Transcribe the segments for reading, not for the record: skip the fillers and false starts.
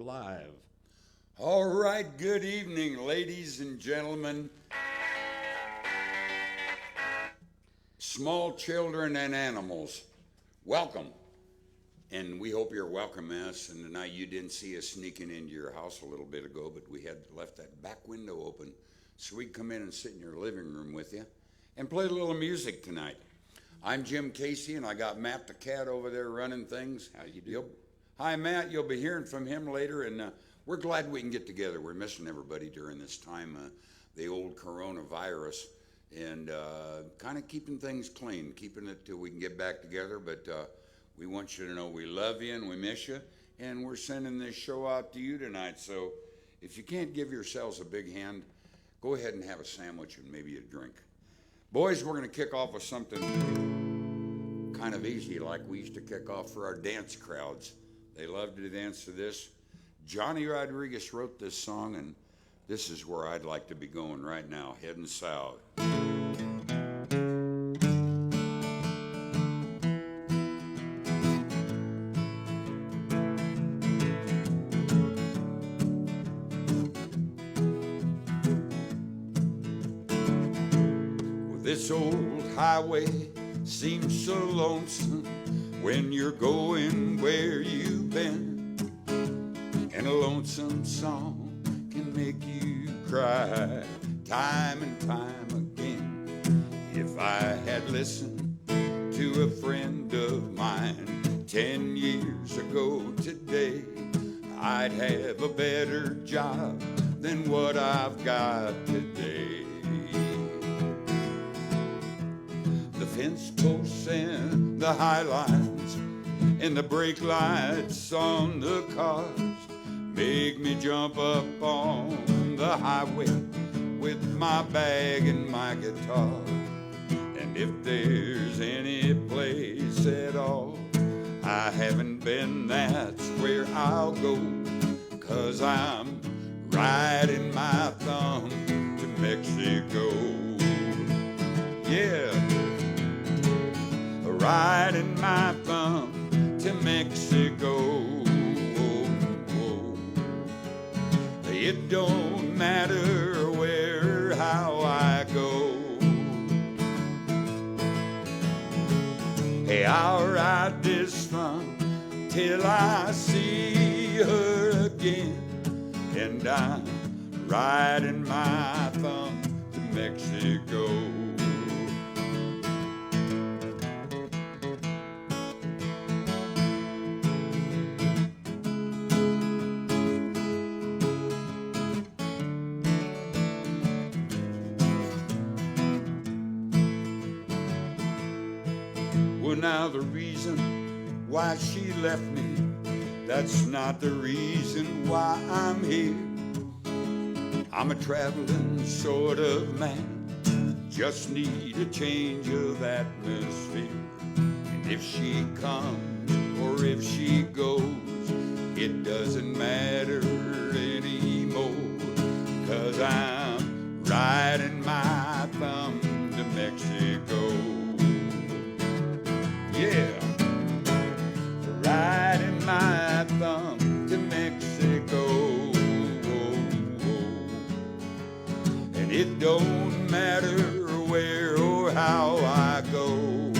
live. All right, good evening, ladies and gentlemen, small children and animals. Welcome. And we hope you're welcoming us. And tonight you didn't see us sneaking into your house a little bit ago, but we had left that back window open so we'd come in and sit in your living room with you and play a little music tonight. I'm Jim Casey, and I got Matt the cat over there running things. How you doing? Hi, Matt. You'll be hearing from him later, and we're glad we can get together. We're missing everybody during this time, the old coronavirus, and kind of keeping things clean, keeping it till we can get back together. But we want you to know we love you and we miss you, and we're sending this show out to you tonight. So if you can't give yourselves a big hand, go ahead and have a sandwich and maybe a drink. Boys, we're going to kick off with something kind of easy, like we used to kick off for our dance crowds. They love to dance to this. Johnny Rodriguez wrote this song, and this is where I'd like to be going right now, heading south. Well, this old highway seems so lonesome when you're going where you've been. And a lonesome song can make you cry time and time again. If I had listened to a friend of mine 10 years ago today, I'd have a better job than what I've got today. The fence posts and the high lines and the brake lights on the cars make me jump up on the highway with my bag and my guitar. And if there's any place at all I haven't been, that's where I'll go, 'cause I'm riding my thumb to Mexico. Yeah, riding my thumb to Mexico. It don't matter where or how I go. Hey, I'll ride this thumb till I see her again. And I'm riding my thumb to Mexico. Now the reason why she left me, that's not the reason why I'm here. I'm a traveling sort of man, just need a change of atmosphere. And if she comes or if she goes, it doesn't matter anymore, 'cause I'm riding my thumb to Mexico. Yeah, riding my thumb to Mexico. And it don't matter where or how I go.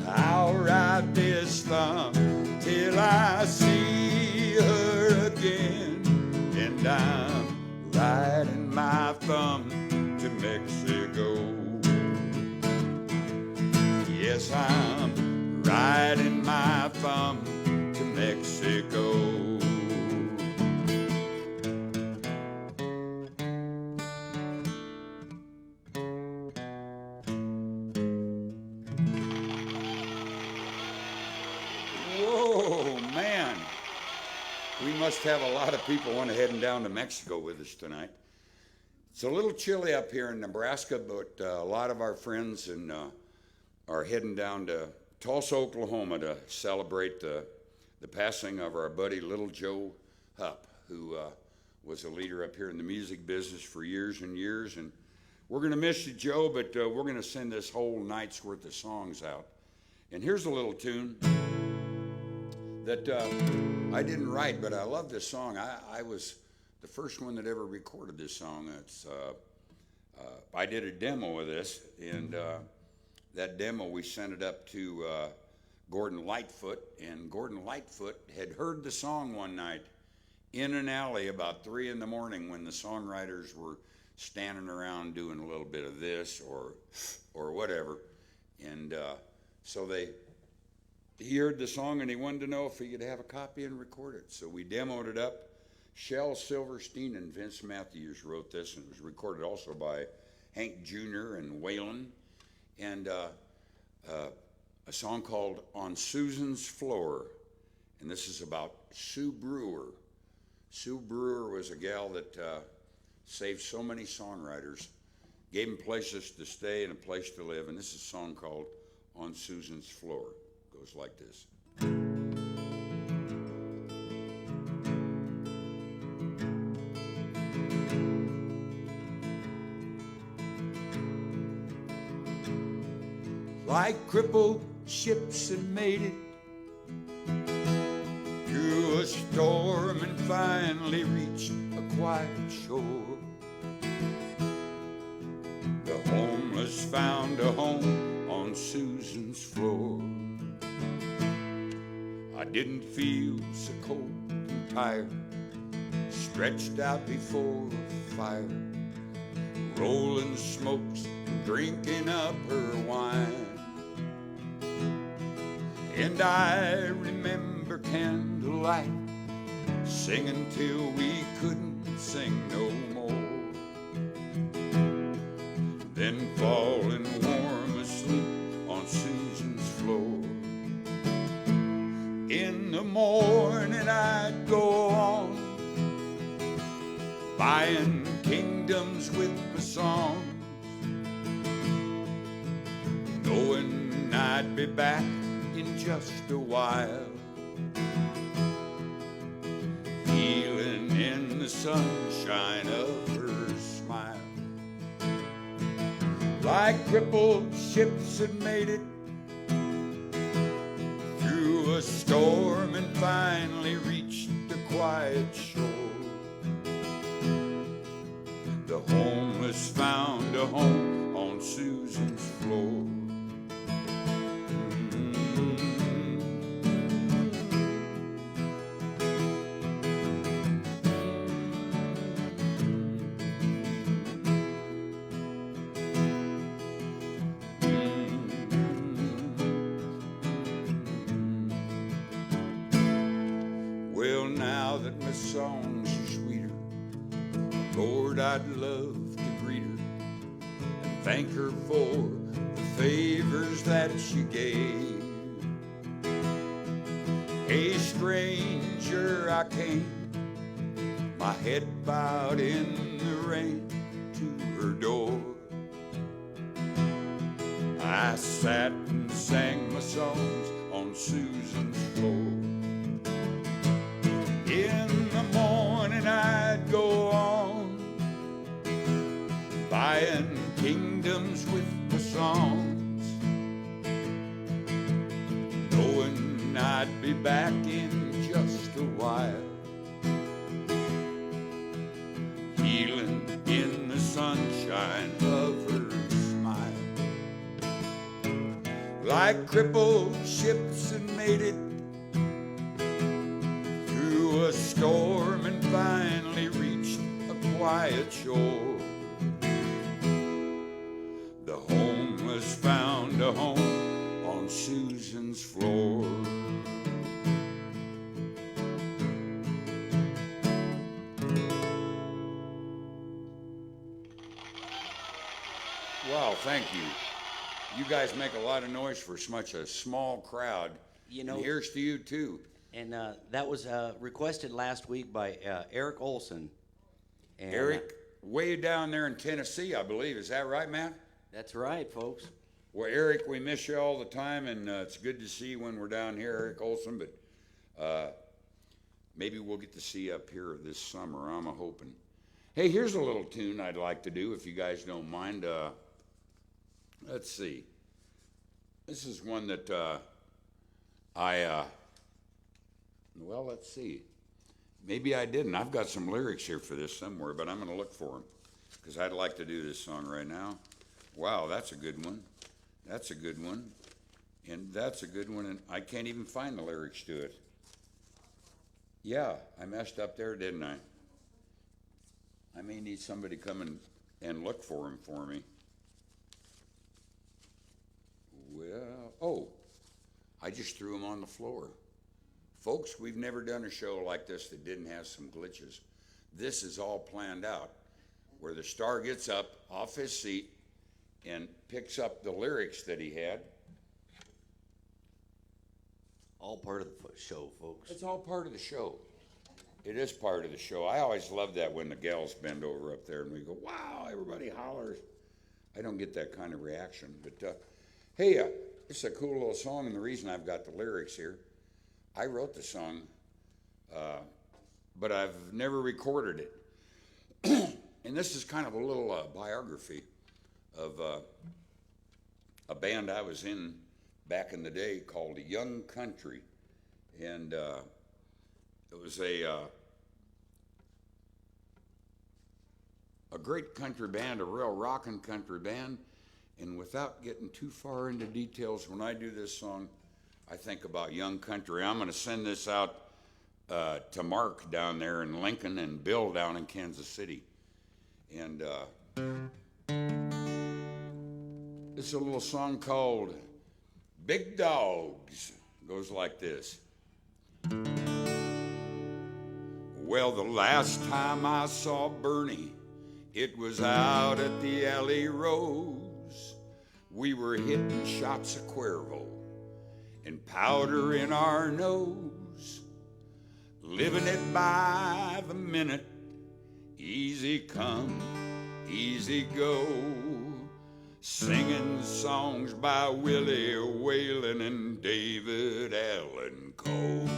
I'll ride this thumb till I see her again. And I'm riding my thumb to Mexico. Yes, I'm riding my thumb to Mexico. Whoa, man. We must have a lot of people heading down to Mexico with us tonight. It's a little chilly up here in Nebraska, but a lot of our friends are heading down to Tulsa, Oklahoma to celebrate the passing of our buddy Little Joe Hupp, who was a leader up here in the music business for years and years. And we're going to miss you, Joe, but we're going to send this whole night's worth of songs out. And here's a little tune that I didn't write, but I love this song. I was the first one that ever recorded this song. I did a demo of this, and that demo we sent it up to Gordon Lightfoot, and Gordon Lightfoot had heard the song one night in an alley about 3 in the morning when the songwriters were standing around doing a little bit of this or whatever, and so he heard the song and he wanted to know if he could have a copy and record it. So we demoed it up. Shel Silverstein and Vince Matthews wrote this, and it was recorded also by Hank Jr. and Waylon, and a song called On Susan's Floor, and this is about Sue Brewer. Sue Brewer was a gal that saved so many songwriters, gave them places to stay and a place to live, and this is a song called On Susan's Floor. It goes like this. Like crippled ships that made it through a storm and finally reached a quiet shore, the homeless found a home on Susan's floor. I didn't feel so cold and tired, stretched out before a fire, rolling smokes and drinking up her wine. And I remember candlelight, singing till we couldn't sing no more, then falling warm asleep on Susan's floor. In the morning I'd go on, buying kingdoms with my songs, knowing I'd be back in just a while, feeling in the sunshine of her smile. Like crippled ships that made it through a storm and finally reached the quiet shore, the homeless found a home on Susan's floor. Well, now that my songs are sweeter, Lord, I'd love to greet her and thank her for the favors that she gave. A stranger I came, my head bowed in the rain to her door. I sat and sang my songs on Susan's floor. In the morning I'd go on, buying kingdoms with my songs, knowing I'd be back in just a while, healing in the sunshine of her smile. Like crippled ships that made it through a storm and finally reached a quiet shore, the homeless found a home on Susan's floor. Wow, thank you. You guys make a lot of noise for such a small crowd. You know, and here's to you too. and that was requested last week by Eric Olson. And, Eric, way down there in Tennessee, I believe. Is that right, Matt? that's right, folks. Well, Eric, we miss you all the time, and it's good to see you when we're down here, Eric Olson, but maybe we'll get to see you up here this summer. I'm hoping. Hey, here's a little tune I'd like to do, if you guys don't mind. Let's see. This is one that I Well, let's see. Maybe I didn't. I've got some lyrics here for this somewhere, but I'm going to look for them because I'd like to do this song right now. Wow, that's a good one. That's a good one. And that's a good one, and I can't even find the lyrics to it. Yeah, I messed up there, didn't I? I may need somebody to come and look for them for me. Well, oh, I just threw them on the floor. Folks, we've never done a show like this that didn't have some glitches. This is all planned out, where the star gets up off his seat and picks up the lyrics that he had. All part of the show, folks. It's all part of the show. It is part of the show. I always love that when the gals bend over up there and we go, wow, everybody hollers. I don't get that kind of reaction. But, hey, it's a cool little song, and the reason I've got the lyrics here, I wrote the song, but I've never recorded it. And this is kind of a little biography of a band I was in back in the day called Young Country. And it was a great country band, a real rockin' country band. And without getting too far into details, when I do this song, I think about Young Country. I'm going to send this out to Mark down there in Lincoln and Bill down in Kansas City. And it's a little song called Big Dogs. It goes like this. Well, the last time I saw Bernie, it was out at the Alley Rose. We were hitting shots of Cuervo and powder in our nose, living it by the minute, easy come, easy go, singing songs by Willie Whalen and David Allan Coe.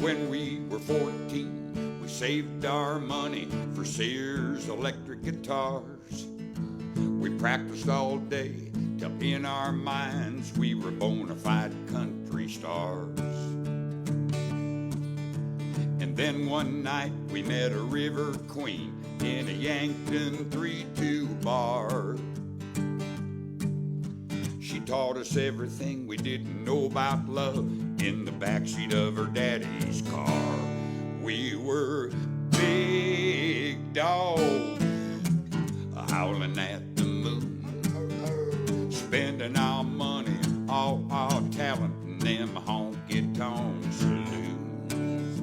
When we were 14, we saved our money for Sears electric guitars. We practiced all day till in our minds we were bona fide country stars. And then one night we met a river queen in a Yankton 3-2 bar. She taught us everything we didn't know about love in the backseat of her daddy's car. We were big dogs howling at the moon, spending our money, all our talent in them honky-tonk saloons,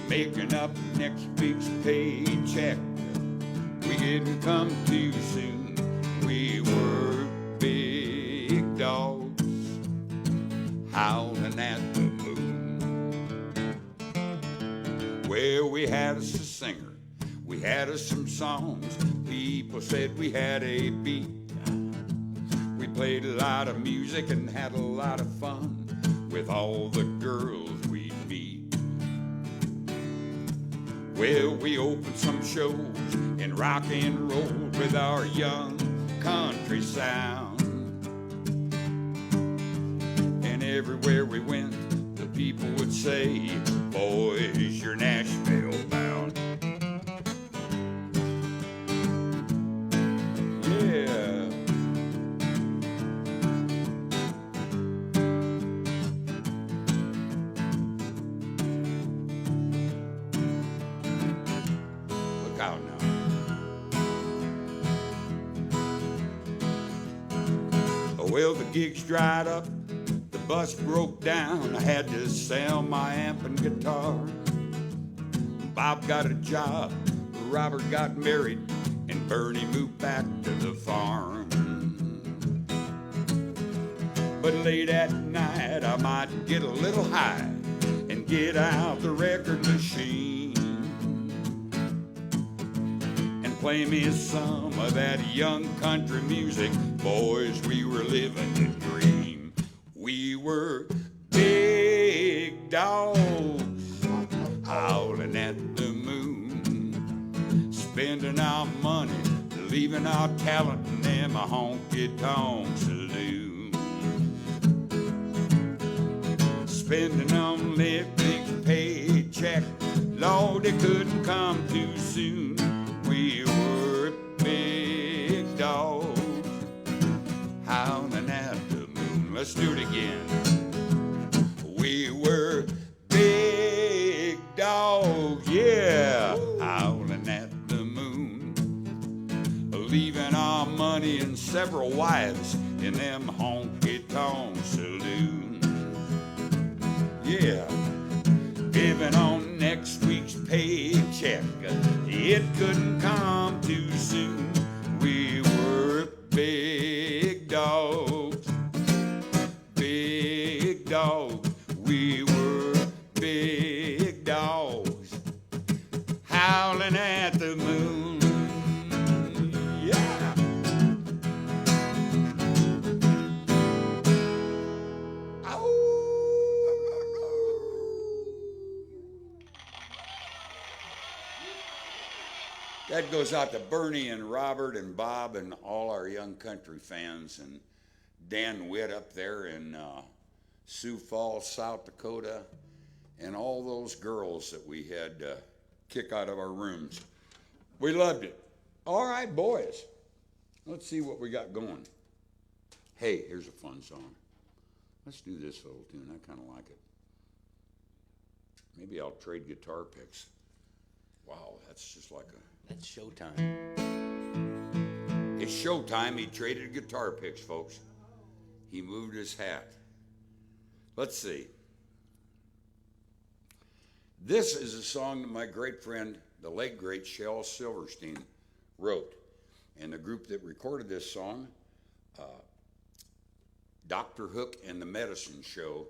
making up next week's paycheck. We didn't come too soon. We were big dogs howling at the moon. Well, we had us a singer, we had us some songs. People said we had a beat. We played a lot of music and had a lot of fun with all the girls we'd meet. Well, we opened some shows in rock and roll with our young country sound. And everywhere we went, the people would say, boys, you're Nashville bound. Yeah. Look out now. Well, the gigs dried up, the bus broke down. I had to sell my amp and guitar. Bob got a job, Robert got married, and Bernie moved back to the farm. But late at night, I might get a little high and get out the record machine and play me some of that young country music. Boys, we were living the dream. We were big dogs howling at the moon, spending our money, leaving leaving our talent in them a honky-tonk saloon. Spending on that big paycheck, Lord, it couldn't come too soon. We were big dogs howling at the moon. Let's do it again. We were big dogs, yeah, howling at the moon, leaving our money and several wives in them honky-tonk saloon. Yeah, living on next week's paycheck, it couldn't come too soon. We were big dogs, big dogs. We were big dogs howling at the moon. Yeah. That goes out to Bernie and Robert and Bob and all our young country fans, and Dan Witt up there in Sioux Falls, South Dakota, and all those girls that we had to kick out of our rooms. We loved it. All right, boys, let's see what we got going. Hey, here's a fun song. Let's do this little tune. I kind of like it. Maybe I'll trade guitar picks. Wow, that's just like a... That's showtime. It's showtime. He traded guitar picks, folks. He moved his hat. Let's see. This is a song that my great friend, the late great Shel Silverstein, wrote. And the group that recorded this song, Dr. Hook and the Medicine Show,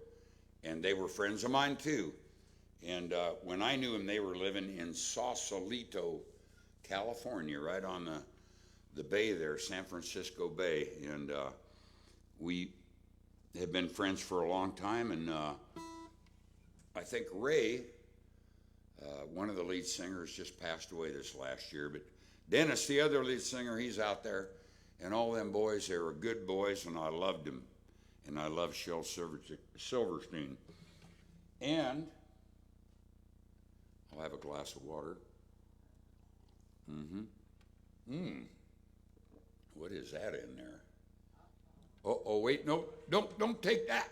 and they were friends of mine too. And when I knew them, they were living in Sausalito, California, right on the bay there, San Francisco Bay. And we have been friends for a long time. And I think Ray, one of the lead singers, just passed away this last year. But Dennis, the other lead singer, he's out there. And all them boys, they were good boys, and I loved them. And I love Shel Silverstein. And I'll have a glass of water. What is that in there? Oh, wait, no, don't take that.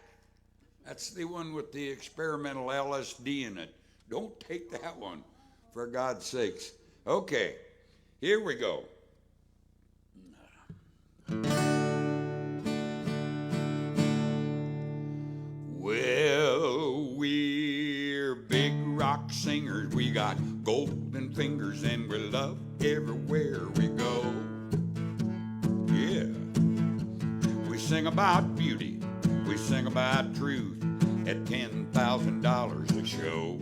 That's the one with the experimental LSD in it. Don't take that one, for God's sakes. Okay, here we go. Well, we're big rock singers. We got golden fingers and we love everywhere we go. Yeah. We sing about beauty. We sing about truth at $10,000 a show.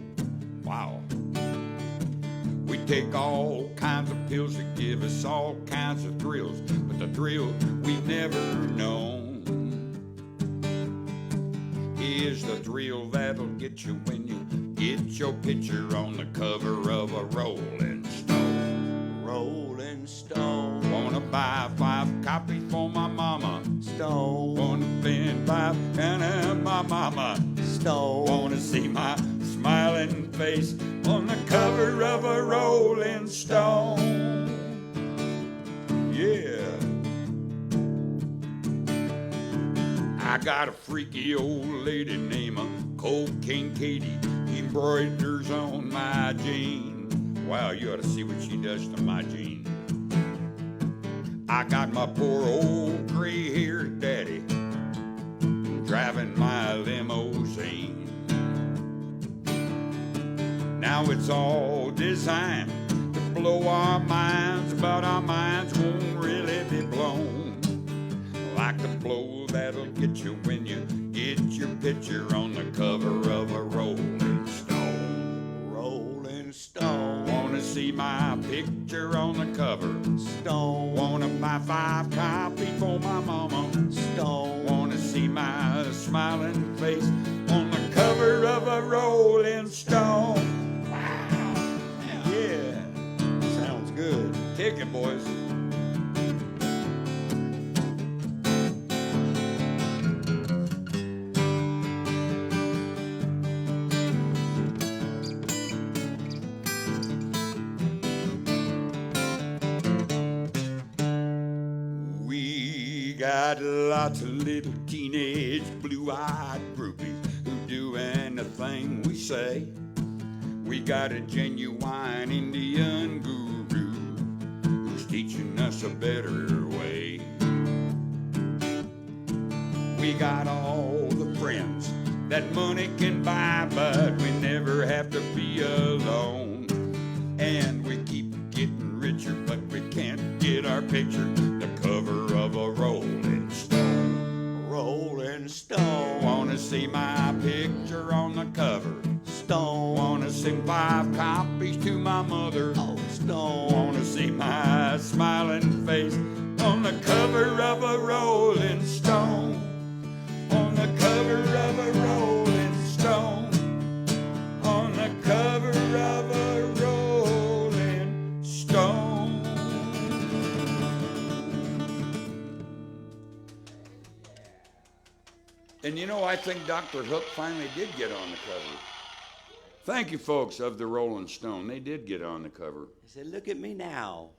Wow. We take all kinds of pills that give us all kinds of thrills, but the thrill we've never known is the thrill that'll get you when you get your picture on the cover of a Rolling Stone. Rolling Stone. Wanna buy 5 copies for my mama. Stone. Wanna spend 5 and have my mama. Stone. Wanna see my smiling face on the cover of a Rolling Stone. Yeah. I got a freaky old lady named Cocaine Katie, embroiders on my jean. Wow, you ought to see what she does to my jean. I got my poor old gray-haired daddy driving my limousine. Now it's all designed to blow our minds, but our minds won't really be blown like the blow that'll get you when you get your picture on the cover of a Rolling Stone. Rolling Stone. Wanna see my picture on the cover? Stone. Wanna buy 5 copies for my mama? Stone. Wanna see my smiling face on the cover of a Rolling Stone? Wow. Yeah. Sounds good. Take it, boys. got lots of little teenage blue-eyed groupies who do anything we say. We got a genuine Indian guru who's teaching us a better way. We got all the friends that money can buy, but we never have to be alone. And we keep getting richer, but we can't get our picture the cover of a Rolling Stone. Rolling Stone. Wanna see my picture on the cover? Stone. Wanna sing 5 copies to my mother? Oh, Stone. Wanna see my smiling face on the cover of a Rolling Stone? On the cover of a Rolling Stone. On the cover of a Rolling Stone. And you know, I think Dr. Hook finally did get on the cover. Thank you, folks of the Rolling Stone. They did get on the cover. He said, look at me now.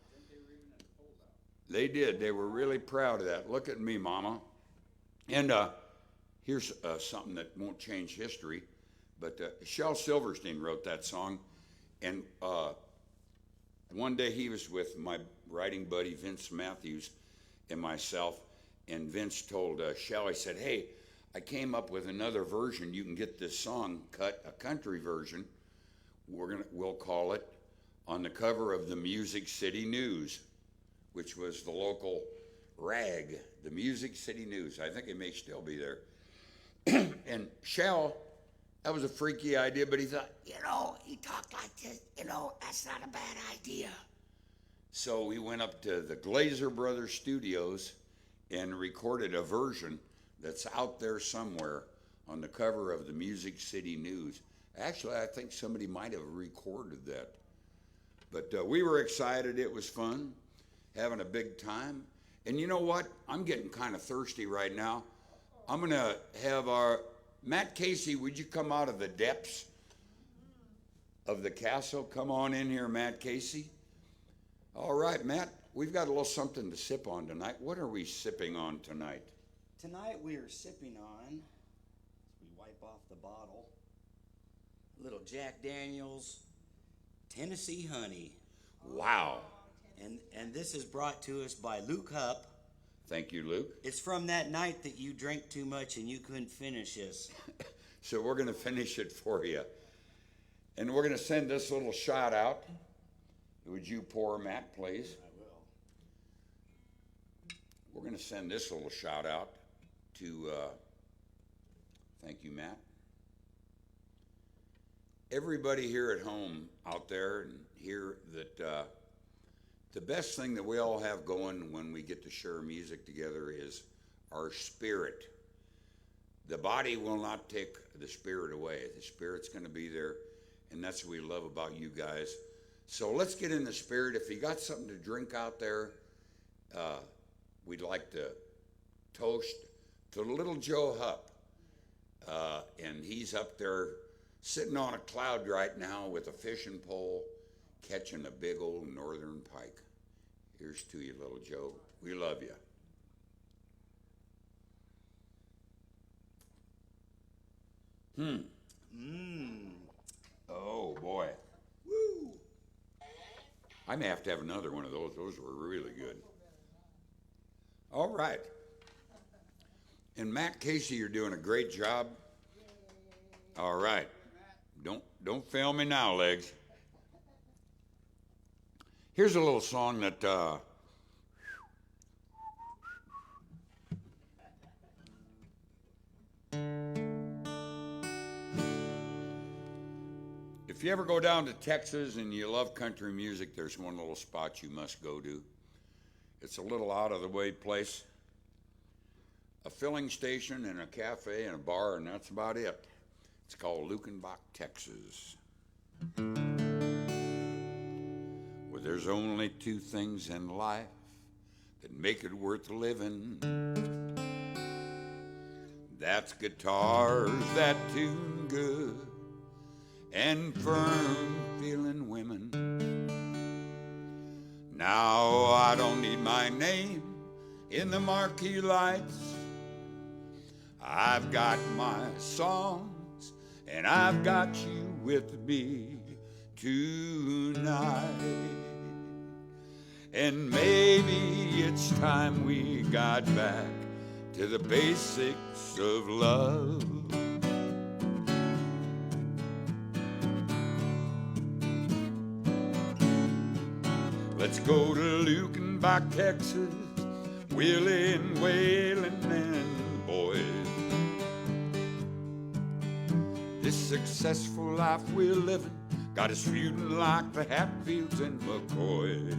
They did. They were really proud of that. Look at me, Mama. And here's something that won't change history. But Shel Silverstein wrote that song. And one day he was with my writing buddy, Vince Matthews, and myself. And Vince told Shel, he said, hey, I came up with another version. You can get this song cut, a country version. We'll call it On the Cover of the Music City News, which was the local rag, the Music City News. I think it may still be there. And Shel, that was a freaky idea, but he thought, he talked like this, that's not a bad idea. So we went up to the Glazer Brothers Studios and recorded a version that's out there somewhere on the cover of the Music City News. Actually, I think somebody might have recorded that. But we were excited. It was fun, having a big time. And you know what? I'm getting kind of thirsty right now. I'm going to have our Matt Casey, would you come out of the depths of the castle? Come on in here, Matt Casey. All right, Matt, we've got a little something to sip on tonight. What are we sipping on tonight? Tonight we are sipping on, as we wipe off the bottle, a little Jack Daniels Tennessee Honey. Wow. And this is brought to us by Luke Hupp. Thank you, Luke. It's from that night that you drank too much and you couldn't finish this. So we're going to finish it for you. And we're going to send this little shot out. Would you pour, Matt, please? I will. We're going to send this little shout out to, thank you, Matt. Everybody here at home out there and here that the best thing that we all have going when we get to share music together is our spirit. The body will not take the spirit away. The spirit's going to be there, and that's what we love about you guys. So let's get in the spirit. If you got something to drink out there, we'd like to toast to little Joe Hupp. And he's up there sitting on a cloud right now with a fishing pole, catching a big old northern pike. Here's to you, little Joe. We love you. Oh, boy. Woo. I may have to have another one of those. Those were really good. All right. And Matt Casey, you're doing a great job. All right. Don't fail me now, legs. Here's a little song that if you ever go down to Texas and you love country music, there's one little spot you must go to. It's a little out of the way place. A filling station and a cafe and a bar, and that's about it. It's called Lukenbach, Texas. Where there's only two things in life that make it worth living. That's guitars that tune good and firm feeling women. Now I don't need my name in the marquee lights. I've got my songs, and I've got you with me tonight. And maybe it's time we got back to the basics of love. Let's go to Lukenbach, Texas, Willie and Waylon and the boys. This successful life we're living got us feuding like the Hatfields and McCoys.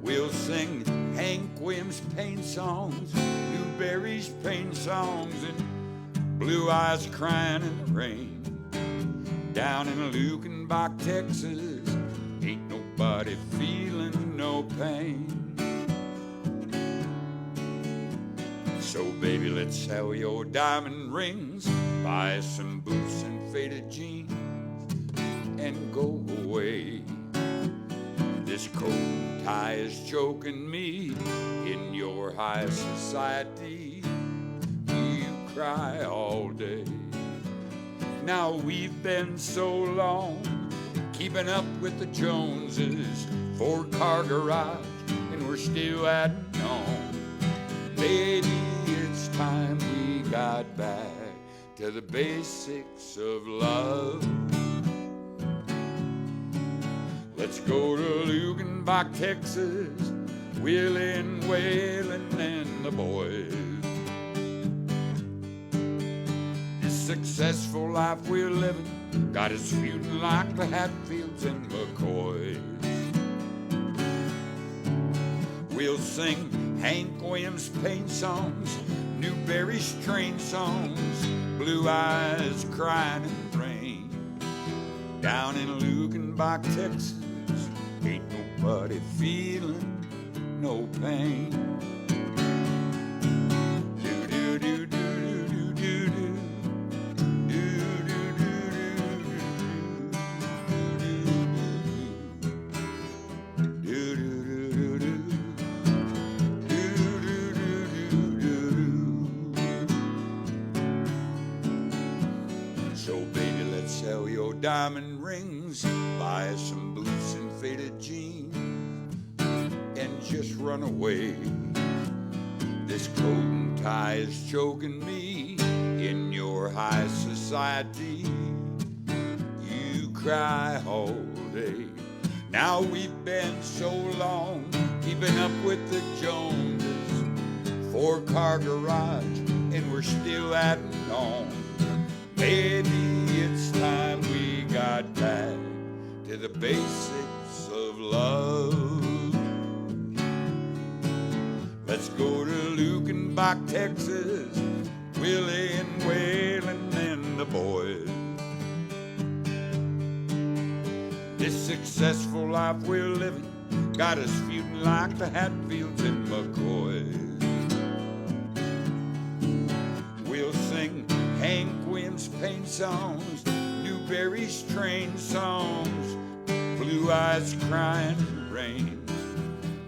We'll sing Hank Williams Payne songs, Newberry's Payne songs, and Blue Eyes Crying in the Rain. Down in Lukenbach, Texas, ain't nobody feeling no pain. So baby, let's sell your diamond rings, buy some boots and faded jeans, and go away. This coat tie is choking me in your high society. You cry all day. Now we've been so long keeping up with the Joneses, 4-car garage, and we're still adding on. Baby, it's time we got back to the basics of love. Let's go to Lukenbach, Texas, Willie and Waylon and the boys. This successful life we're living got us feuding like the Hatfields and McCoys. We'll sing Hank Williams Payne songs, Newberry's train songs, Blue Eyes Crying in the Rain. Down in Lukenbach, Texas, ain't nobody feeling no pain. So baby, let's sell your diamond rings, buy some boots and faded jeans, and just run away. This coat and tie is choking me in your high society. You cry all day. Now we've been so long keeping up with the Joneses, 4-car garage, and we're still adding on. Baby, it's time we got back to the basics of love. Let's go to Lukenbach, Texas, Willie and Waylon and the boys. This successful life we're living got us feuding like the Hatfields and McCoys. We'll sing Hank Williams Payne songs, Newberry's train songs, Blue Eyes Crying in the Rain.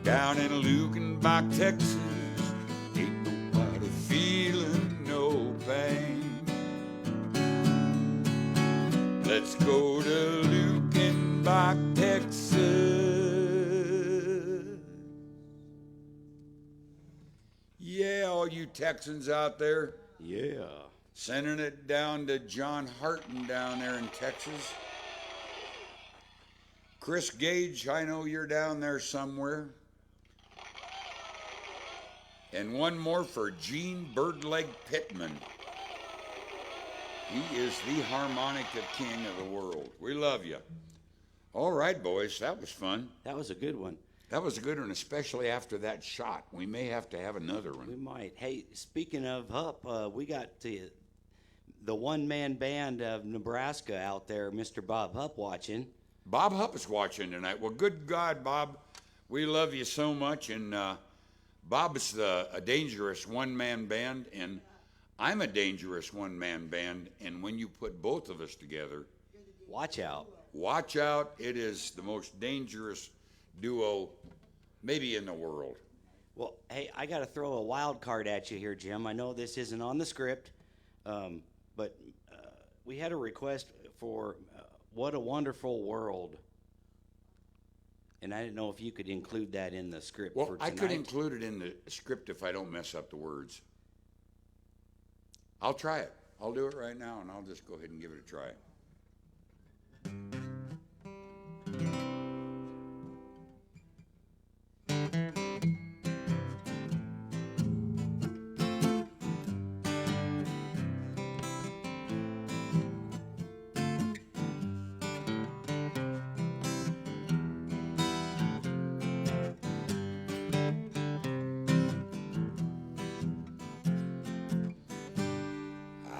Down in Lukenbach, Texas, ain't nobody feeling no pain. Let's go to Lukenbach, Texas. Yeah, all you Texans out there. Yeah. Sending it down to John Harton down there in Texas. Chris Gage, I know you're down there somewhere. And one more for Gene Birdleg Pittman. He is the harmonica king of the world. We love you. All right, boys, that was fun. That was a good one. That was a good one, especially after that shot. We may have to have another We one. might. Hey, speaking of Hupp, we got the one-man band of Nebraska out there, Mr. Bob Hupp, watching. Bob Hupp is watching tonight. Well, good God, Bob, we love you so much. And Bob is a dangerous one-man band, and I'm a dangerous one-man band. And when you put both of us together, Watch out. watch out. It is the most dangerous duo maybe in the world. Well, hey, I got to throw a wild card at you here, Jim. I know this isn't on the script, but we had a request for What a Wonderful World. And I didn't know if you could include that in the script Well, for tonight. I could include it in the script if I don't mess up the words. I'll try it. I'll do it right now, and I'll just go ahead and give it a try.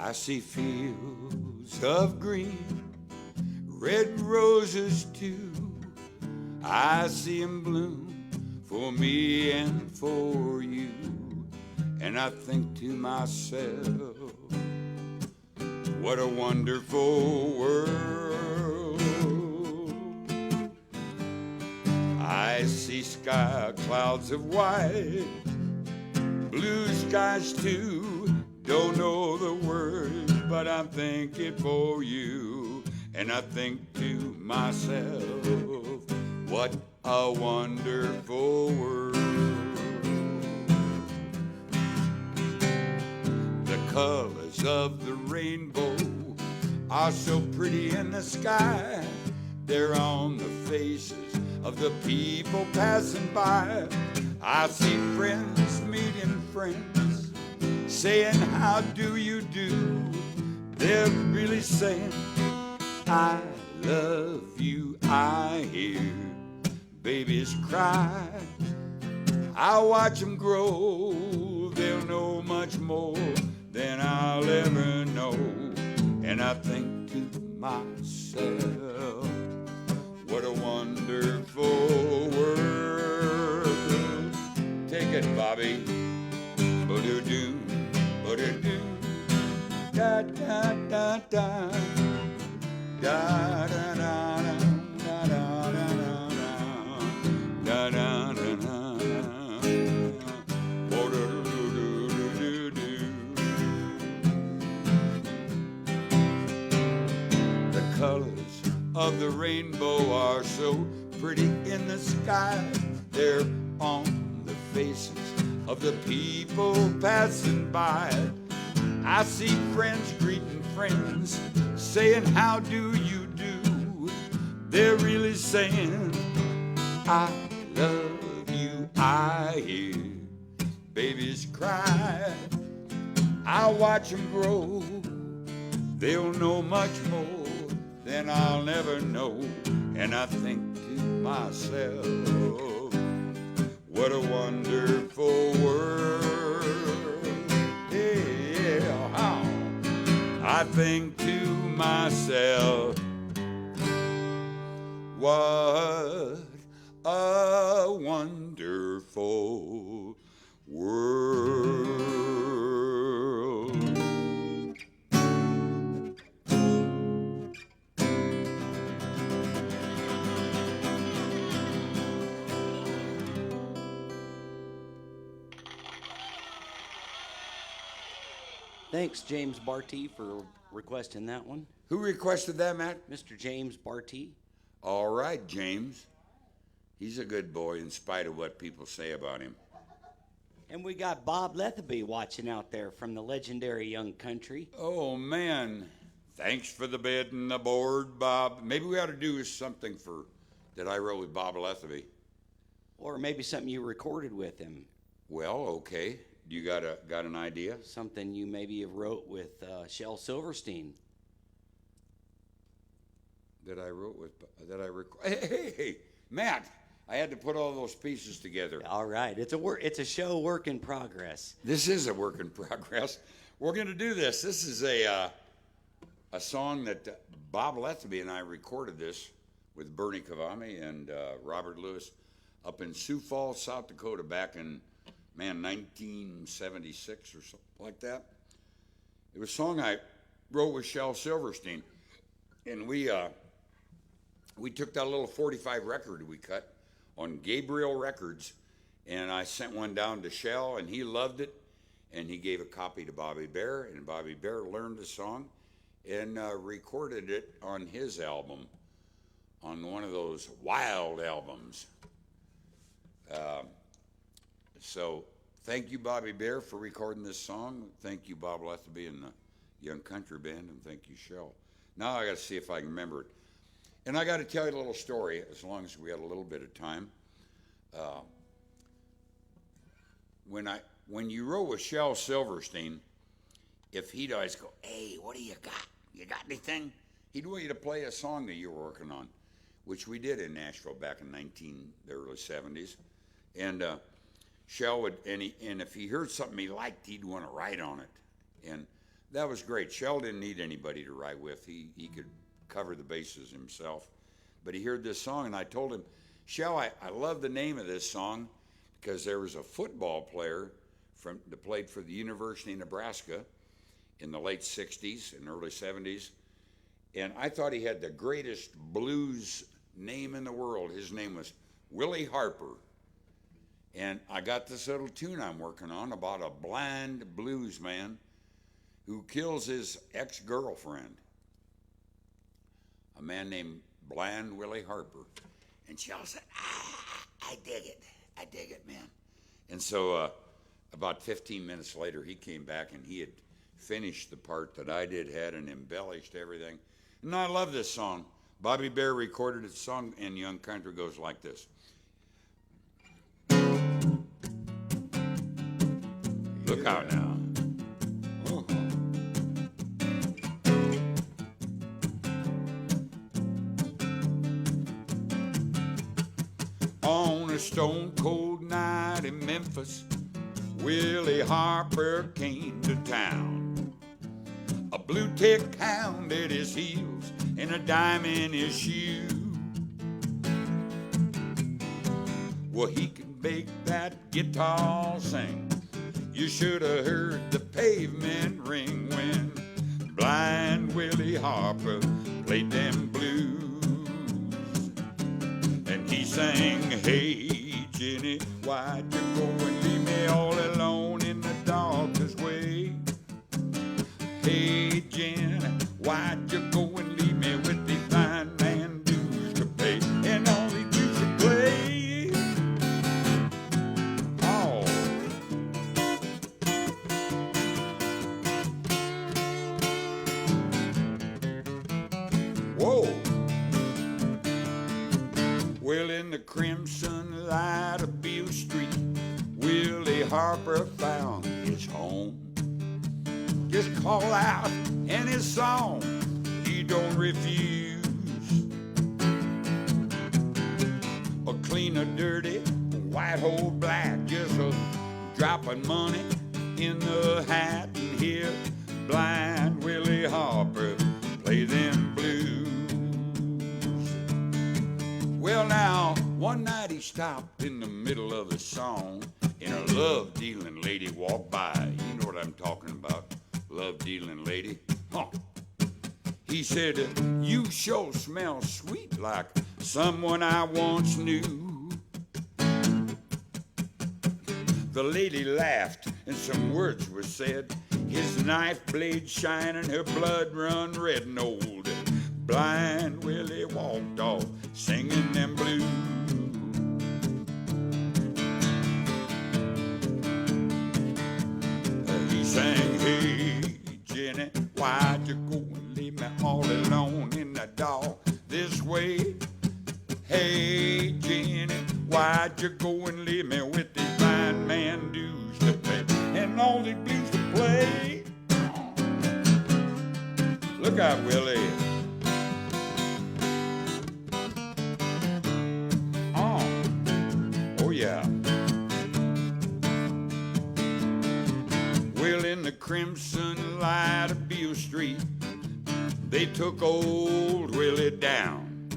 I see fields of green, red roses too. I see 'em bloom for me and for you. And I think to myself, what a wonderful world. I see sky clouds of white, blue skies too. Don't know the words, but I'm thinking for you. And I think to myself, what a wonderful world. The colors of the rainbow are so pretty in the sky. They're on the faces of the people passing by. I see friends meeting friends, saying, how do you do? They're really saying, I love you. I hear babies cry. I watch them grow. They'll know much more than I'll ever know. And I think to myself, what a wonderful world. Take it, Bobby. Ba-do-doo. Da da da da da da da da da da da da The colors of the rainbow are so pretty in the sky. They're on the faces of the people passing by. I see friends greeting friends, saying, how do you do? They're really saying, I love you. I hear babies cry. I watch them grow. They'll know much more than I'll never know. And I think to myself, what a wonderful world. I think to myself, what a wonderful world. Thanks, James Barty, for requesting that one. Who requested that, Matt? Mr. James Barty. All right, James. He's a good boy in spite of what people say about him. And we got Bob Letheby watching out there from the legendary Young Country. Oh, man. Thanks for the bed and the board, Bob. Maybe we ought to do something that I wrote with Bob Letheby. Or maybe something you recorded with him. Well, okay. You got an idea? Something you maybe have wrote with Shel Silverstein. Hey, Matt, I had to put all those pieces together. All right. It's a show work in progress. This is a work in progress. We're going to do this. This is a song that Bob Letheby and I recorded this with Bernie Kavami and Robert Lewis up in Sioux Falls, South Dakota back in 1976 or something like that. It was a song I wrote with Shel Silverstein, and we took that little 45 record we cut on Gabriel Records, and I sent one down to Shell, and he loved it, and he gave a copy to Bobby Bare, and Bobby Bare learned the song and recorded it on his album, on one of those wild albums. So thank you, Bobby Bare, for recording this song. Thank you, Bob Letheby and the Young Country Band, and thank you, Shell. Now I got to see if I can remember it. And I got to tell you a little story, as long as we had a little bit of time. When you roll with Shel Silverstein, if he'd always go, "Hey, what do you got? You got anything?" He'd want you to play a song that you were working on, which we did in Nashville back in the early 70s. And Shel would, and if he heard something he liked, he'd want to write on it. And that was great. Shel didn't need anybody to write with. He could cover the bases himself. But he heard this song, and I told him, "Shel, I love the name of this song because there was a football player that played for the University of Nebraska in the late 60s and early 70s. And I thought he had the greatest blues name in the world. His name was Willie Harper. And I got this little tune I'm working on about a blind blues man who kills his ex-girlfriend, a man named Blind Willie Harper." And Shel said, I dig it, man. And so about 15 minutes later, he came back and he had finished the part that I had and embellished everything. And I love this song. Bobby Bare recorded it. The song in Young Country goes like this. Look out now. On a stone cold night in Memphis, Willie Harper came to town. A blue tick hound at his heels and a dime in his shoe. Well, he could make that guitar sing. You should have heard the pavement ring when Blind Willie Harper played them blues. And he sang, "Hey, Jenny, why'd you go and leave me all alone in the darkest way? Hey, Jenny, why'd you go and leave me with the blind man dues to pay and all the dues to play?" Oh. Whoa. Well, in the crimson light of Beale Street, Willie Harper found his home. Just call out in his song, he don't refuse. A clean or dirty, white or black, just a drop of money in the hat, and hear Blind Willie Harper play them blues. Well, now, one night he stopped in the middle of the song, and a love-dealing lady walked by. You know what I'm talking about, love-dealing lady. Huh. He said, "You sure smell sweet like someone I once knew." The lady laughed, and some words were said. His knife blade shining, her blood run red, and old Blind Willie walked off singing them blues. He sang, "Hey, Jenny, why'd you go and leave me all alone in the dark this way? Hey, Jenny, why'd you go and leave me with the blind man dues to pay and all the blues to play?" Look out, Willie. Oh, yeah. Well, in the crimson light of Beale Street, they took old Willie down.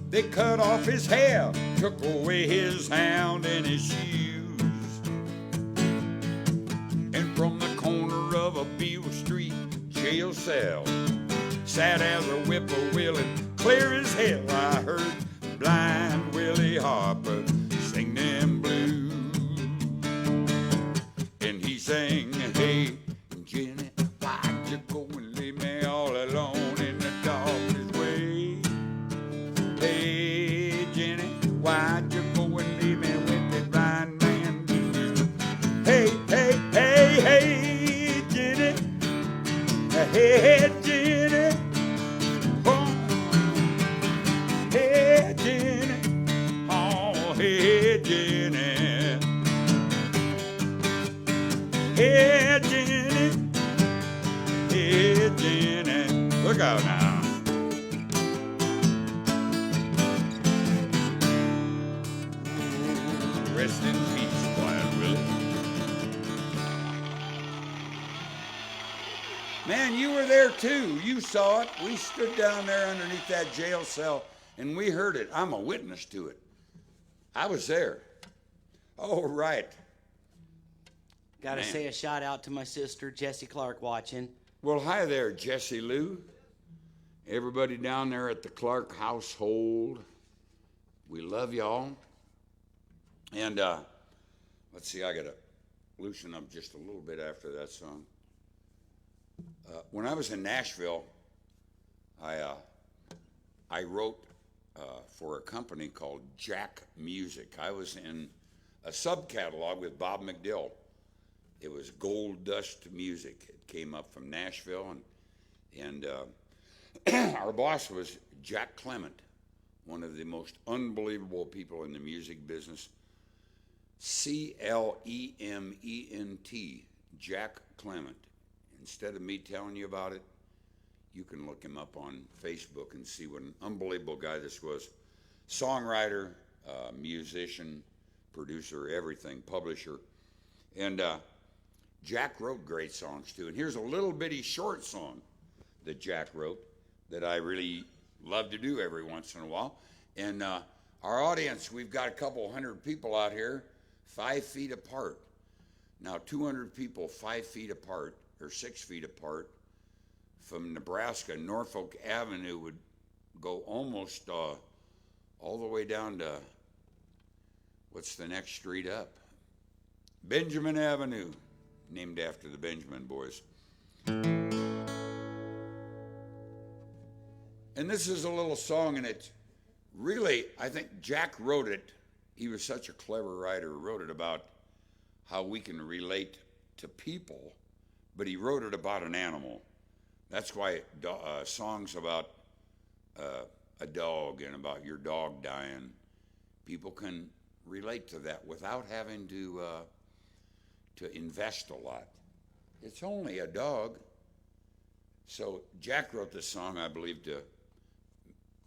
They cut off his hair, took away his hound and his shoes. And from the corner of a Beale Street jail cell, sat as a whippoorwill and clear as hell, I heard blind Willie Harper sing them blues. And he sang, hey, Jenny, why'd you go and leave me all alone in the darkest way? Hey, Jenny, why'd you go and leave me with the blind man? Hey, hey, hey, hey, Jenny, hey, Jenny, oh, hey, Jenny, oh, hey, Jenny, hey, Jenny, hey, Jenny, look out now. Rest in peace, Quiet Willie. Man, you were there too. You saw it. We stood down there underneath that jail cell and we heard it. I'm a witness to it. I was there. Oh, right. Got to Man. say a shout out to my sister, Jessie Clark, watching. Well, hi there, Jesse Lou. Everybody down there at the Clark household. We love y'all. And let's see, I got to loosen up just a little bit after that song. When I was in Nashville, I wrote for a company called Jack Music. I was in a subcatalog with Bob McDill. It was Gold Dust Music. It came up from Nashville, and our boss was Jack Clement, one of the most unbelievable people in the music business. C-L-E-M-E-N-T, Jack Clement. Instead of me telling you about it, you can look him up on Facebook and see what an unbelievable guy this was. Songwriter, musician, producer, everything, publisher. And Jack wrote great songs too. And here's a little bitty short song that Jack wrote that I really love to do every once in a while. And our audience, we've got a couple hundred people out here, 5 feet apart. Now 200 people 5 feet apart, or 6 feet apart, from Nebraska. Norfolk Avenue would go almost all the way down to, what's the next street up? Benjamin Avenue, named after the Benjamin boys. And this is a little song, and it's really, I think Jack wrote it. He was such a clever writer, wrote it about how we can relate to people, but he wrote it about an animal. That's why songs about a dog and about your dog dying, people can relate to that without having to invest a lot. It's only a dog. So Jack wrote this song, I believe, to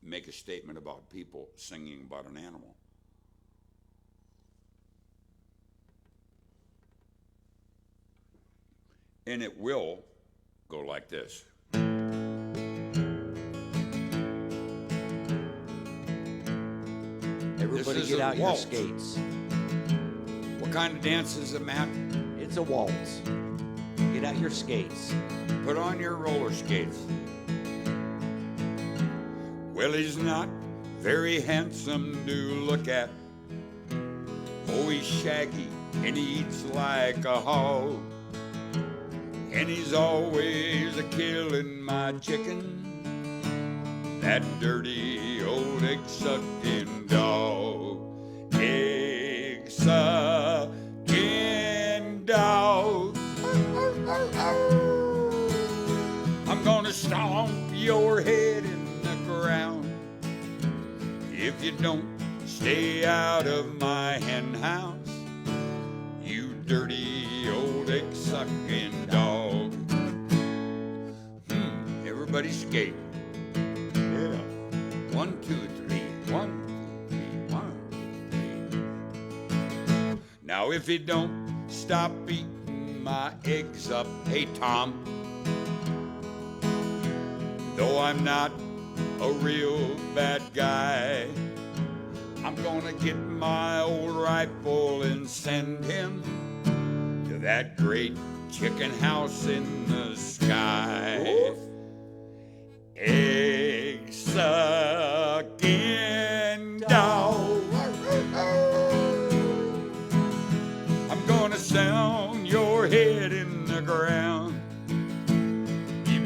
make a statement about people singing about an animal. And it will go like this. Everybody is get a out your waltz. skates. What kind of dance is it, Matt? It's a waltz. Get out your skates. Put on your roller skates. Well, he's not very handsome to look at. Oh, he's shaggy and he eats like a hog. And he's always a-killing my chicken. That dirty old egg-sucking dog. Egg-sucking dog. I'm gonna stomp your head in the ground if you don't stay out of my hen house, you dirty old egg-sucking dog. Everybody skate. Yeah. 1, 2, 3. 1, 2, 3. 1, 2, 3. Now if you don't stop beating my eggs up, hey Tom, though I'm not a real bad guy, I'm gonna get my old rifle and send him to that great chicken house in the sky. Oof. Egg-sucking dog.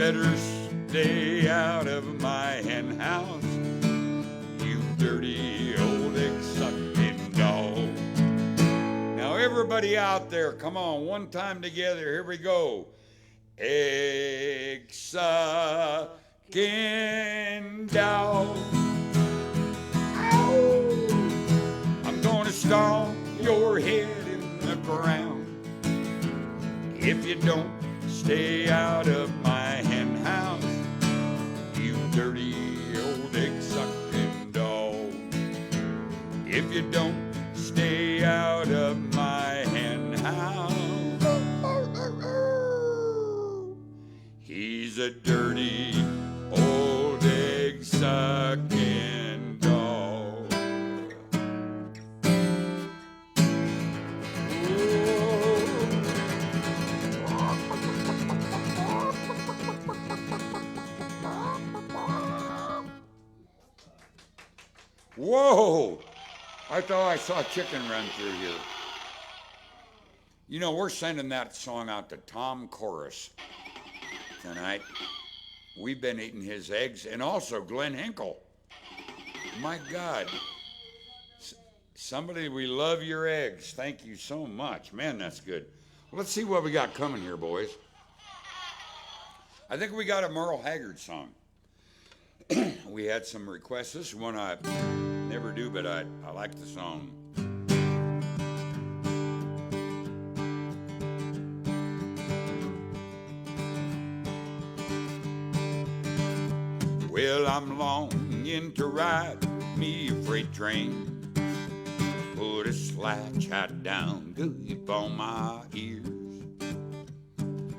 better stay out of my hen house, you dirty old egg-sucking dog. Now everybody out there, come on, one time together, here we go. Egg-sucking dog. Ow! I'm gonna stomp your head in the ground if you don't stay out of my hen house, you dirty old egg-sucking dog. If you don't stay out of my hen house, he's a dirty old egg-sucking dog. Whoa! I thought I saw a chicken run through here. You know, we're sending that song out to Tom Chorus tonight. We've been eating his eggs, and also Glenn Hinkle. My God. Somebody, we love your eggs. Thank you so much. Man, that's good. Well, let's see what we got coming here, boys. I think we got a Merle Haggard song. We had some requests. This is one I never do, but I like the song. Well, I'm longing to ride me a freight train, put a slouch hat down deep on my ears.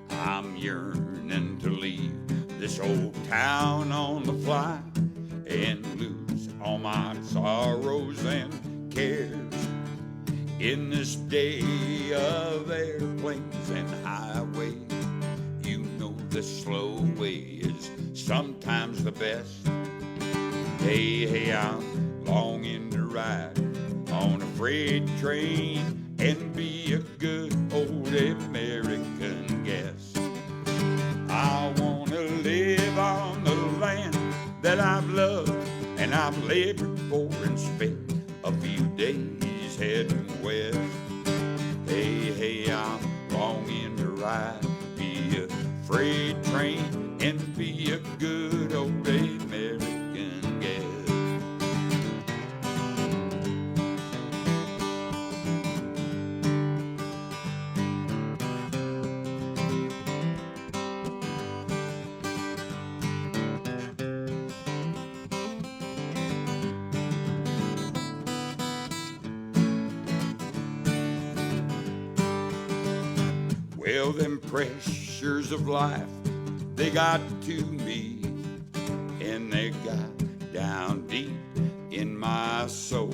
I'm yearning to leave this old town on the fly and lose all my sorrows and cares. In this day of airplanes and highways, you know the slow way is sometimes the best. Hey, hey, I'm longing to ride on a freight train and be a good old American guest. I want to live on the land that I've loved and I've labored for and spent a few days heading west. Hey, hey, I'm longing to ride, be a freight train and be a good old American guest. Well, them pressures of life, they got to me, and they got down deep in my soul.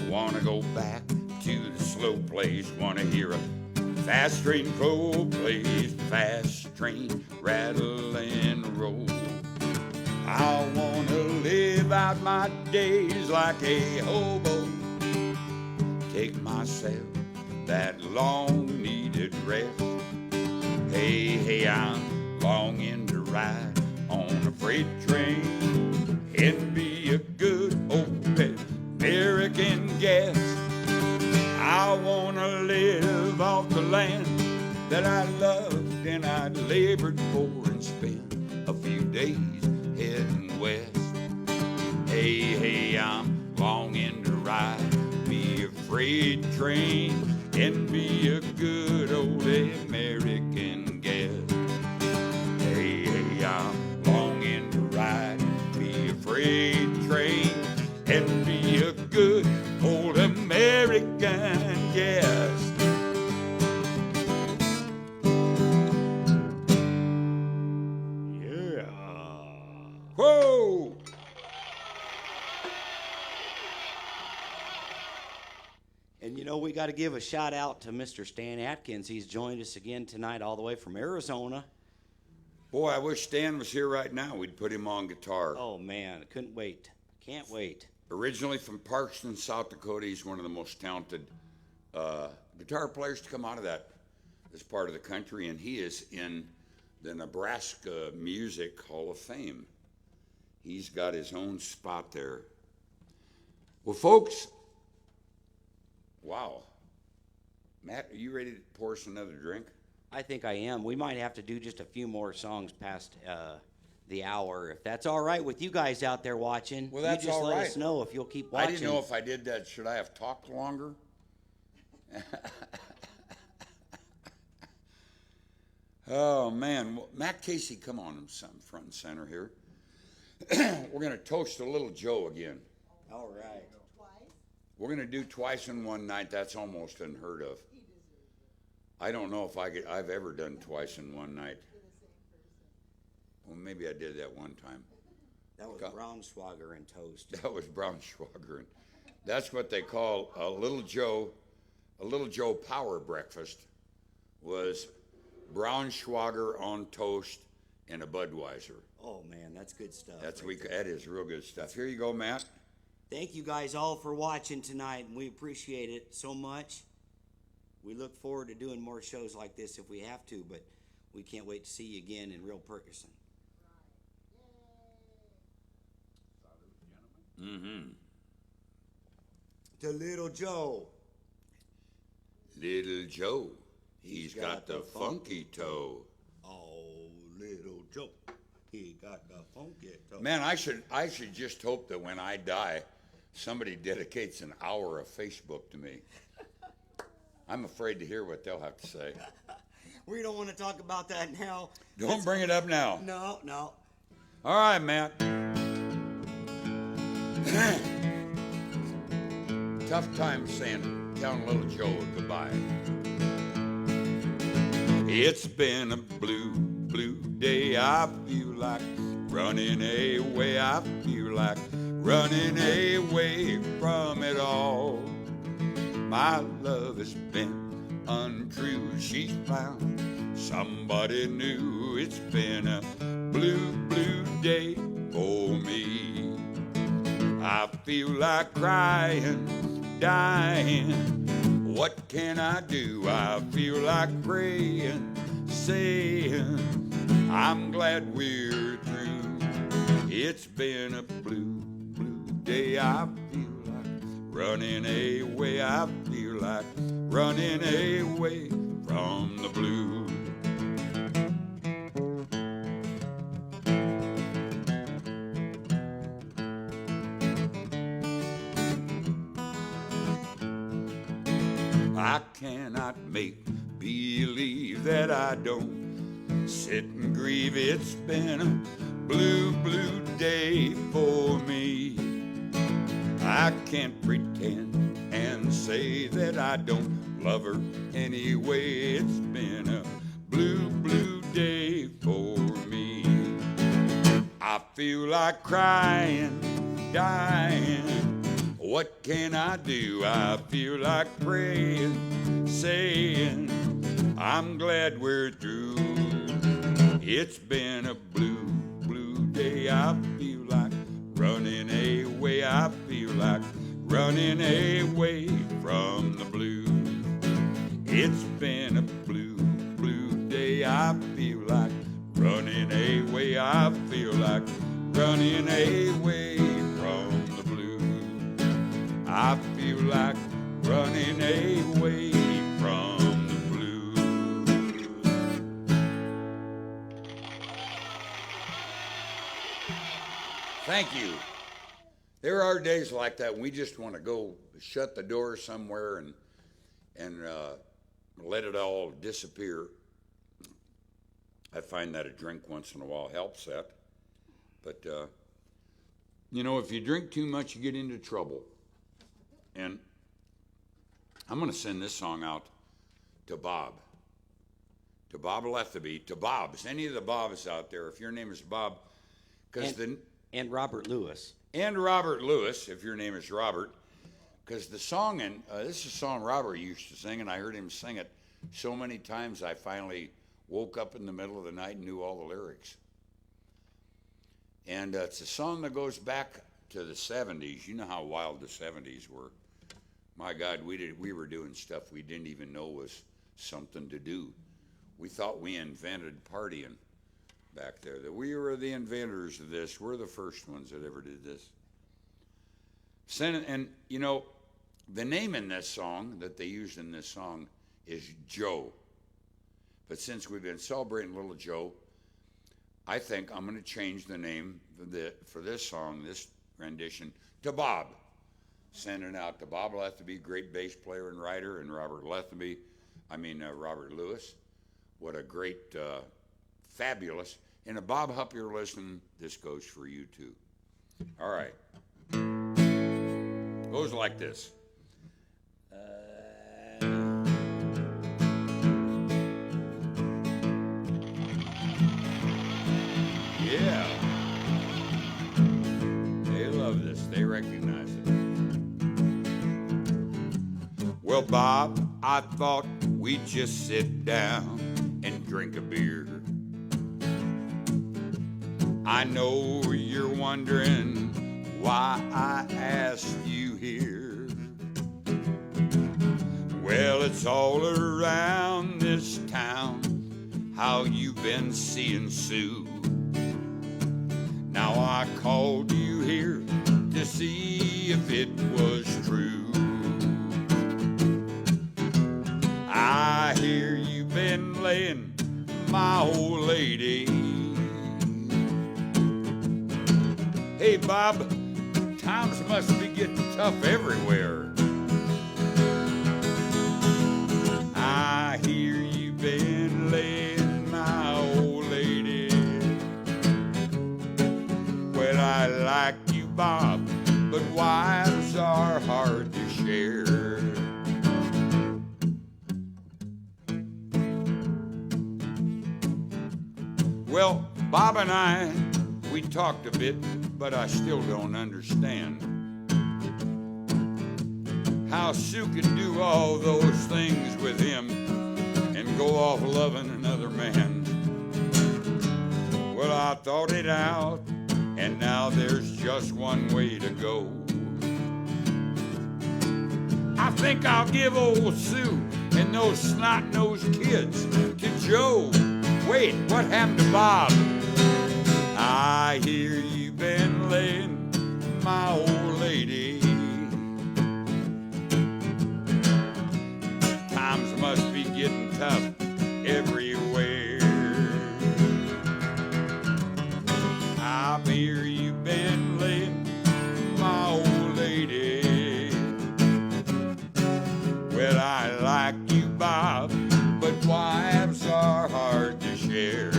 Wanna go back to the slow place, wanna hear a fast train go, plays fast train rattle and roll. I wanna live out my days like a hobo, take myself that long needed rest. Hey, hey, I'm longing to ride on a freight train and be a good old American guest. I wanna live off the land that I loved and I labored for and spent a few days heading west. Hey, hey, I'm longing to ride, be a freight train and be a good old American guest. Hey, hey, I'm longing to ride, be a freight train, and be a good old American guest. Yeah. Whoa! And you know, we got to give a shout out to Mr. Stan Atkins. He's joined us again tonight all the way from Arizona. Boy, I wish Stan was here right now. We'd put him on guitar. Oh, man, I couldn't wait. Can't wait. Originally from Parkston, South Dakota, he's one of the most talented guitar players to come out of this part of the country, and he is in the Nebraska Music Hall of Fame. He's got his own spot there. Well, folks, wow. Matt, are you ready to pour us another drink? I think I am. We might have to do just a few more songs past the hour, if that's all right with you guys out there watching. Well, that's you just all let right. us know if you'll keep watching. I didn't know if I did that. Should I have talked longer? Oh, man. Well, Matt Casey, come on, front and center here. We're going to toast a little Joe again. All right. We're going to do twice in one night. That's almost unheard of. I don't know if I've ever done twice in one night. Well, maybe I did that one time. That was Braunschweiger and toast. That was Braunschweiger. That's what they call a little Joe power breakfast was Braunschweiger on toast and a Budweiser. Oh, man, that's good stuff. That is real good stuff. Here you go, Matt. Thank you guys all for watching tonight, and we appreciate it so much. We look forward to doing more shows like this if we have to, but we can't wait to see you again in real person. Mm-hmm. To Little Joe. Little Joe, he's got the funky toe. Oh, Little Joe, he got the funky toe. Man, I should just hope that when I die, somebody dedicates an hour of Facebook to me. I'm afraid to hear what they'll have to say. We don't want to talk about that now. Don't bring it up now. No. All right, Matt. Tough time telling little Joe goodbye. It's been a blue day. I feel like running away. I feel like running away from it all. My love has been untrue. She's found somebody new. It's been a blue day for me. I feel like crying, dying. What can I do? I feel like praying, saying, I'm glad we're through. It's been a blue day. I feel like running away. I feel like running away from the blue. I cannot make believe that I don't sit and grieve. It's been a blue day for me. I can't pretend and say that I don't love her anyway. It's been a blue day for me. I feel like crying, dying. What can I do? I feel like praying, saying, I'm glad we're through. It's been a blue day. I feel like running away. I feel like running away from the blue. It's been a blue day. I feel like running away. I feel like running away from the blue. I feel like running away from the blue. Thank you. There are days like that when we just want to go shut the door somewhere and let it all disappear. I find that a drink once in a while helps that. But, if you drink too much, you get into trouble. And I'm going to send this song out to Bob Letheby, to Bobs, any of the Bobs out there, if your name is Bob, and Robert Lewis. And Robert Lewis, if your name is Robert, because the song, this is a song Robert used to sing, and I heard him sing it so many times I finally woke up in the middle of the night and knew all the lyrics. And it's a song that goes back to the 70s. You know how wild the 70s were. My God, we were doing stuff we didn't even know was something to do. We thought we invented partying back there, that we were the inventors of this. We're the first ones that ever did this. And, you know, the name in this song that they used in this song is Joe. But since we've been celebrating Little Joe, I think I'm going to change the name for this song, this rendition, to Bob. Sending out to Bob Letheby, great bass player and writer, and Robert Lewis. What a great, fabulous. And if Bob Hupp, you're listening, this goes for you too. All right. Goes like this. Yeah. They love this. They recognize it. Well, Bob, I thought we'd just sit down and drink a beer. I know you're wondering why I asked you here. Well, it's all around this town how you've been seeing Sue. Now I called you here to see if it was true. I hear you've been laying my old lady. Hey, Bob, times must be getting tough everywhere. I hear you've been laying my old lady. Well, I like you, Bob, but wives are hard to share. Well, Bob and I, we talked a bit, but I still don't understand how Sue can do all those things with him and go off loving another man. Well, I thought it out, and now there's just one way to go. I think I'll give old Sue and those snot-nosed kids to Joe. Wait, what happened to Bob? I hear you've been laying my old lady. Times must be getting tough everywhere. I hear you've been laying my old lady. Well, I like you, Bob, but wives are hard to share.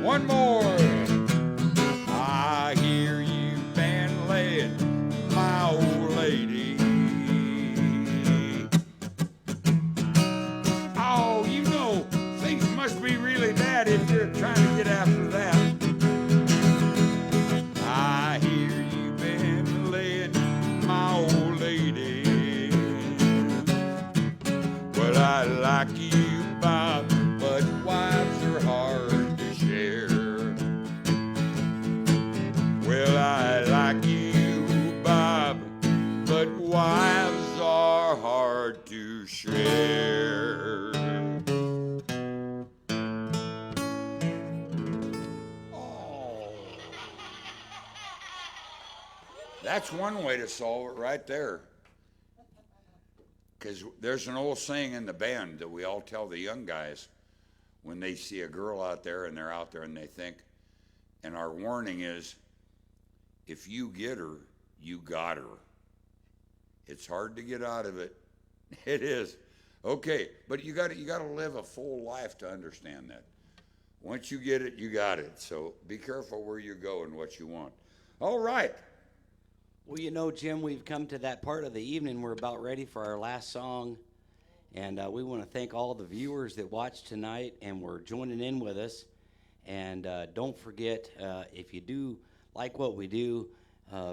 One more. I hear you've been laying my old lady. Oh, you know, things must be really bad if you're trying to get after that. I hear you've been laying my old lady. Well, I like you, Bob, but wives are hard to share. Well, I like you, Bob, but wives are hard to share. Oh. That's one way to solve it right there. Because there's an old saying in the band that we all tell the young guys when they see a girl out there and they're out there and they think, and our warning is, if you get her, you got her. It's hard to get out of it. It is. Okay, but you got to live a full life to understand that. Once you get it, you got it. So be careful where you go and what you want. All right. Well, you know, Jim, we've come to that part of the evening. We're about ready for our last song. And we want to thank all the viewers that watched tonight and were joining in with us. And don't forget, if you do like what we do,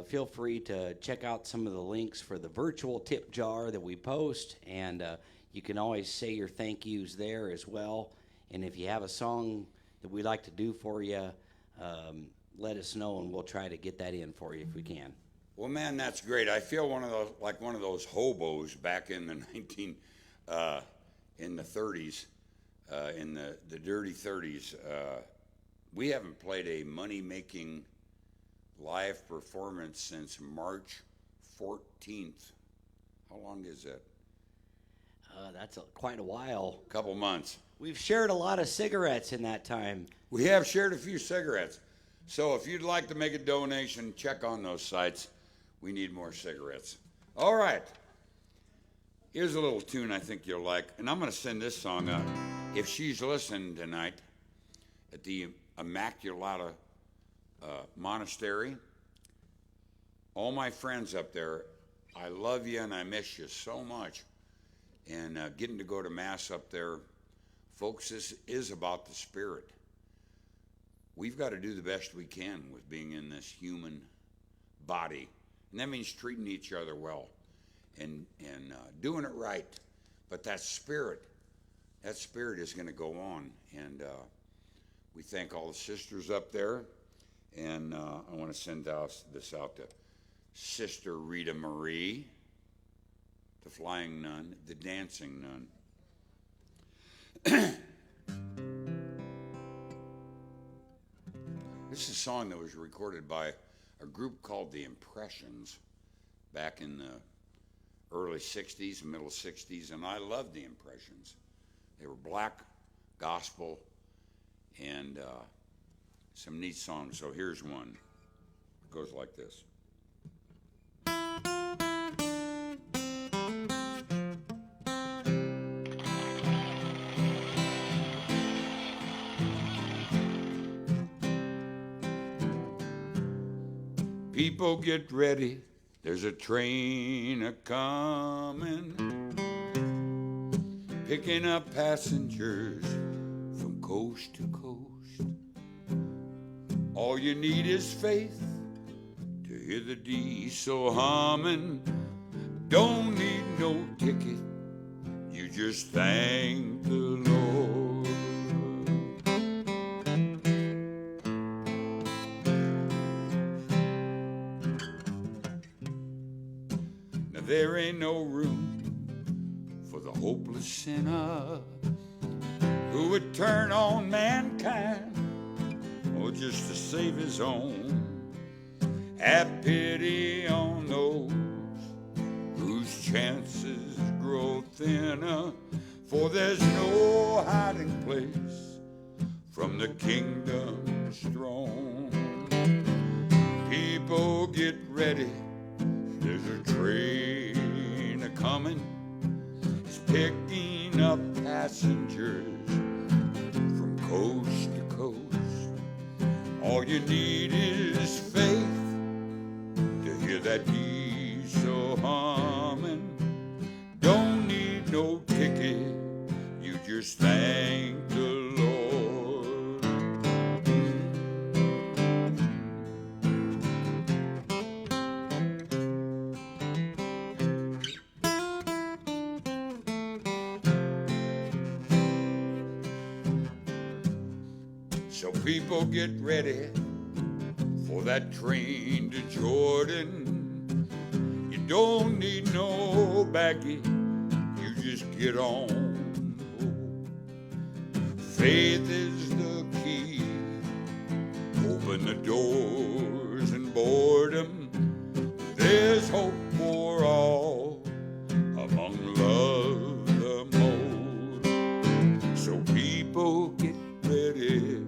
feel free to check out some of the links for the virtual tip jar that we post. And you can always say your thank yous there as well. And if you have a song that we'd like to do for you, let us know, and we'll try to get that in for you if we can. Well, man, that's great. I feel one of those hobos back in the in the 30s. in the Dirty 30s. We haven't played a money-making live performance since March 14th. How long is that? That's quite a while. Couple months. We've shared a lot of cigarettes in that time. We have shared a few cigarettes. So if you'd like to make a donation, check on those sites. We need more cigarettes. All right. Here's a little tune I think you'll like. And I'm going to send this song up. If she's listening tonight at the Immaculata Monastery, all my friends up there, I love you and I miss you so much. And getting to go to Mass up there, folks, this is about the Spirit. We've got to do the best we can with being in this human body. And that means treating each other well and doing it right. But that spirit is going to go on. And we thank all the sisters up there. And I want to send this out to Sister Rita Marie, the flying nun, the dancing nun. This is a song that was recorded by a group called The Impressions back in the early 60s, middle 60s, and I loved The Impressions. They were black gospel and some neat songs. So here's one. It goes like this. People get ready, there's a train a-comin', picking up passengers from coast to coast. All you need is faith to hear the diesel humming. Don't need no ticket, you just thank the Lord. There ain't no room for the hopeless sinner who would turn on mankind, or just to save his own. Have pity on those whose chances grow thinner, for there's no hiding place from the kingdom's throne. People get ready, there's a train a-comin', it's picking up passengers from coast to coast. All you need is faith to hear that diesel humming. Don't need no ticket, you just thank the Lord. So people get ready for that train to Jordan. You don't need no baggage, you just get on board. Faith is the key, open the doors and boredom. There's hope for all among love the most. So people get ready,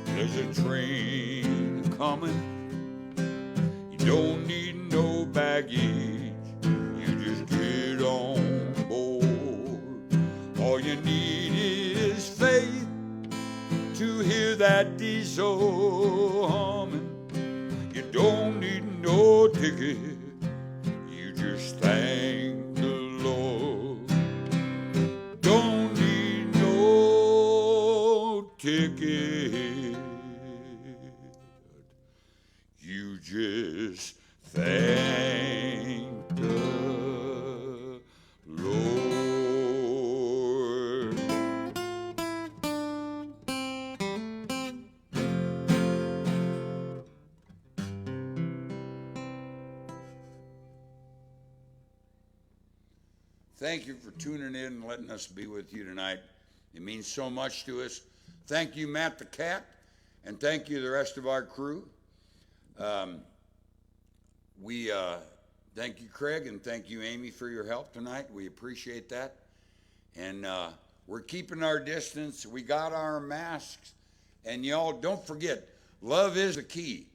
there's a train coming. You don't need no baggage, you just get on board. All you need is faith to hear that diesel humming. You don't need no ticket, you just thank the Lord. Don't need no ticket, you just thank the Lord. Thank you for tuning in and letting us be with you tonight. It means so much to us. Thank you, Matt the Cat, and thank you the rest of our crew. We thank you, Craig, and thank you, Amy, for your help tonight. We appreciate that. And we're keeping our distance. We got our masks. And y'all, don't forget, love is the key.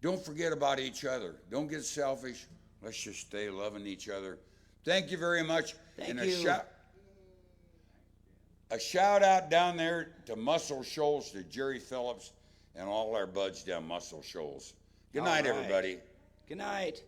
Don't forget about each other. Don't get selfish. Let's just stay loving each other. Thank you very much. Thank and you. A shout out down there to Muscle Shoals, to Jerry Phillips, and all our buds down Muscle Shoals. Good night, All right. everybody. Good night.